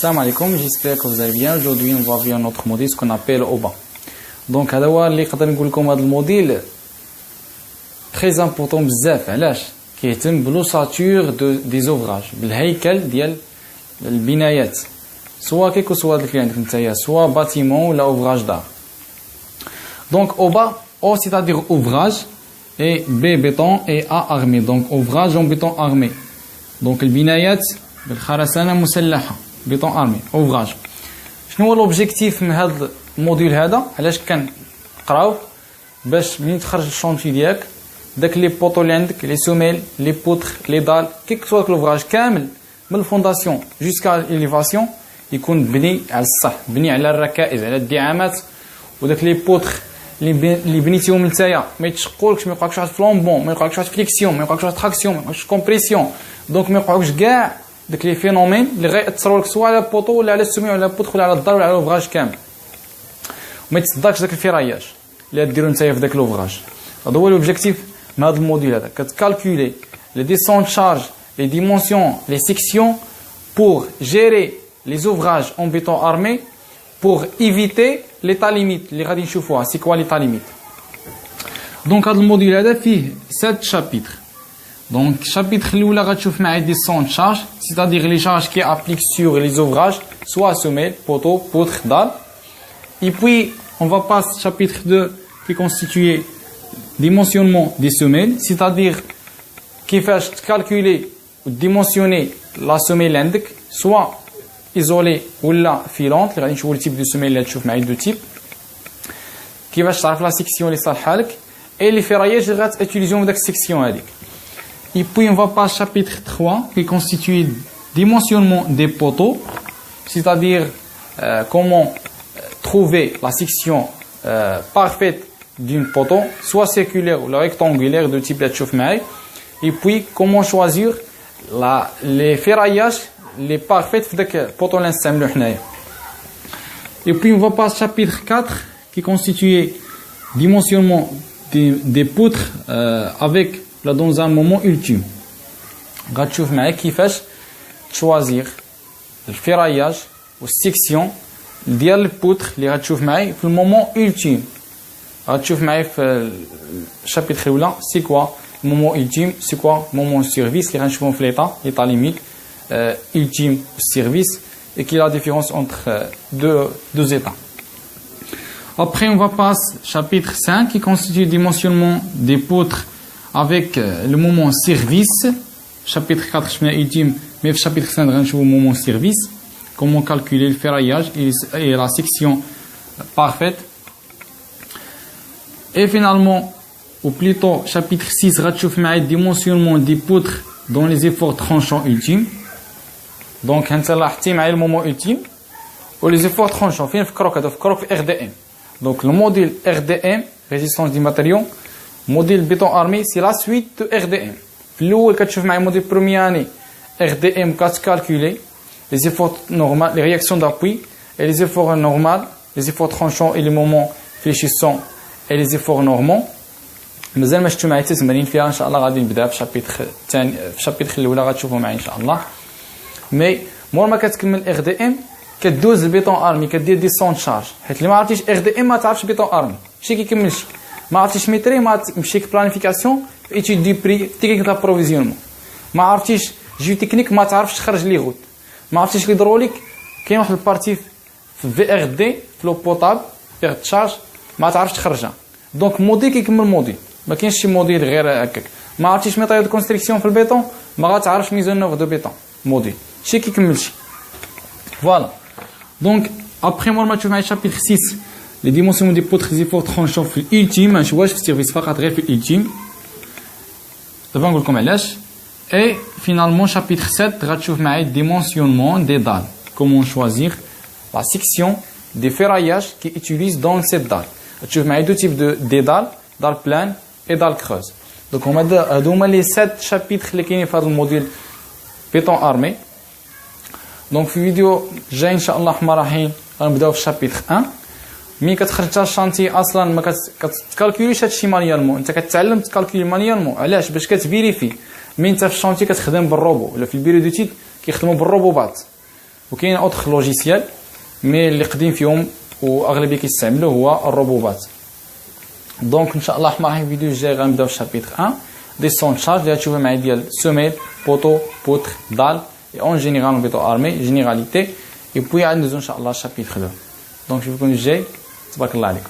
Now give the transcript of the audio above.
Salam alaikum, j'espère que vous allez bien. Aujourd'hui, on va voir un autre modèle, ce qu'on appelle OBA. Donc, هذا هو اللي نقدر نقول لكم هذا الموديل très important بزاف. علاش؟ كيهتم بلوساتور دي زوفراج، بالهيكل ديال البنايات. سواء كيكو سواء اللي عندك نتايا، سواء باتيمون ولا اوفراج دار. Donc OBA, O c'est-à-dire ouvrage, et B béton et A armé. Donc ouvrage en béton armé. Donc البنايات بالخرسانة مسلحة. béton armé, ouvrage. شنو هو l'objectif من هذا الموديل هذا؟ علاش كنقراو؟ باش ملي تخرج الشونتي ديالك داك لي بوطو اللي عندك، لي سوميل، لي بوتر، لي دال، كيك سوا لوفراج كامل من الفونداسيون جوسكا ليليفاسيون يكون بني على الصح، بني على الركائز، على الدعامات، وداك لي بوتر اللي بنيتيهم نتايا ما يتشقولكش، ما يوقعلكش واحد فلومبون، ما يوقعلكش واحد فليكسيون، ما يوقعلكش واحد تراكسيون، ما يوقعلكش كومبريسيون. دونك ما يوقعوش كاع داك لي فينومين اللي غيأثروا لك سواء على بوطو ولا على السومي ولا على البوتر ولا على الدار ولا على لوفراج كامل. وما يتصداكش داك الفراياج اللي ديرو نتايا في داك لوفراج. هذا هو لوبجيكتيف من هذا الموديل هذا، كتكالكولي لي ديسونت شارج، لي ديمونسيون، لي سيكسيون pour gérer les ouvrages en béton armé pour éviter l'état limite اللي غادي نشوفوها. سي كوا l'état limite. دونك هذا الموديل هذا فيه 7 شابيتر. دونك الشابيتر الاولى غتشوف معايا دي سون شارج، c'est-à-dire les charges qui appliquent sur les ouvrages, soit semelle, poteau, poutre, dalle. Et puis on va passer au chapitre 2 qui est constitué dimensionnement des semelles, c'est-à-dire كيفاش calculer ou dimensionner la semelle عندك soit isolée ولا filante. اللي غادي نشوفوا التيب دو semelle اللي تشوف معايا دو تيب، كيفاش تعرف لا سيكسيون اللي صالحه لك et les ferraillages اللي غاتوتيليزيهم داك السيكسيون هذيك. Et puis on va passer au chapitre 3 qui est constitué dimensionnement des poteaux, c'est-à-dire comment trouver la section parfaite d'une poteau, soit circulaire ou rectangulaire de type تشوف معايا. Et puis comment choisir les ferraillages les parfaits في داك البوطو اللي نستعملو حنايا. Et puis on va passer au chapitre 4 qui est constitué dimensionnement des poutres avec là dans un moment ultime. غتشوف معايا كيفاش تشوازير الفراياج والسيكسيون ديال البوتر اللي غتشوف معايا في المومون ultime. غتشوف معايا في الشابيتر الاولى سي كوا moment ultime, c'est quoi moment service اللي غنشوفو في l'état limite, ultime service, et qui est la différence entre deux états. Après on va passer chapitre 5 qui constitue le dimensionnement des poutres avec le moment service. Chapitre 4 شفنا ultime, mais chapitre 5 غنشوفو moment service, comment calculer le ferraillage et la section parfaite. Et finalement ou plutôt chapitre 6 غتشوف معايا dimensionnement des poutres dans les efforts tranchants ultimes. دونك انت لاحظتي معايا المومون ultime و les efforts tranchants فين فكروك هذا فكروك في RDM. دونك الموديل RDM résistance des matériaux, modèle béton armé, c'est la suite de RDM. في الاول كتشوف معايا موديل بروميير اني RDM كتكالكولي les efforts normaux, les réactions d'appui et les efforts normaux, les efforts tranchants et les moments fléchissants et les efforts normaux. مازال ما شفتوا معايا التمارين فيها، ان شاء الله غادي نبدا في الشابيتر الثاني. في الشابيتر الاولى غتشوفوا معايا ان شاء الله. مي مور ما كتكمل ار دي ام كدوز البيطون ارمي كدير دي سون شارج، حيت اللي ما عرفتيش ار دي ام ما تعرفش بيطون ارمي شي كيكملش، ما عرفتيش ميتري ما تمشيك بلانيفيكاسيون في ايتود دي بري تكنيك دابروفيزيونمون، ما عرفتيش جيو تكنيك ما تعرفش تخرج لي غوت، ما عرفتيش ليدروليك كاين واحد البارتي في في ار دي في لو بوطابل بيغ تشارج ما تعرفش تخرجها. دونك موديل كيكمل موديل، ما كاينش شي موديل غير هكاك. ما عرفتيش ميطايو دو كونستركسيون في البيطون ما غاتعرفش ميزون نوف دو بيطون موديل شي كيكملش. فوالا دونك ابخي مور ما تشوف معايا شابيتر 6 لي ديمونسيون دي بوتر دي فور ترونشون في الالتيم، ما نشوفهاش في السيرفيس فقط غير في الالتيم. دابا نقول لكم علاش. اي فينالمون شابيتر 7 غتشوف معايا ديمونسيونمون دي دال، كومون شوازير لا سيكسيون دي فيراياج كي utilisent dans cette dalle. تشوف معايا دو تيب دو دي دال، دال بلان et دال كروز. دونك هادو هما لي 7 شابيتر اللي كاينين في هذا الموديل بيطون ارمي. دونك في الفيديو جاي ان شاء الله الرحمن الرحيم غنبداو في شابيتر 1. ملي كتخرج حتى الشانتي اصلا ما كتكالكوليش هادشي مانيالمون، انت كتعلم تكالكولي مانيالمون. علاش؟ باش كتفيريفي مين انت في الشانتي كتخدم بالروبو ولا في البيرو دوتيد كيخدموا بالروبوبات. وكاين اوتر لوجيسيال مي اللي قديم فيهم واغلبيه كيستعملوه هو الروبوبات. دونك ان شاء الله راح في الفيديو الجاي غنبداو في شابيتر 1 دي سون شارج اللي تشوفها معايا ديال سوميل بوتو بوتر دال اي اون جينيرال بيتو ارمي جينيراليتي اي بوي عاد ندوزو ان شاء الله شابيتر 2. دونك نشوفكم الجاي، تبارك الله عليكم.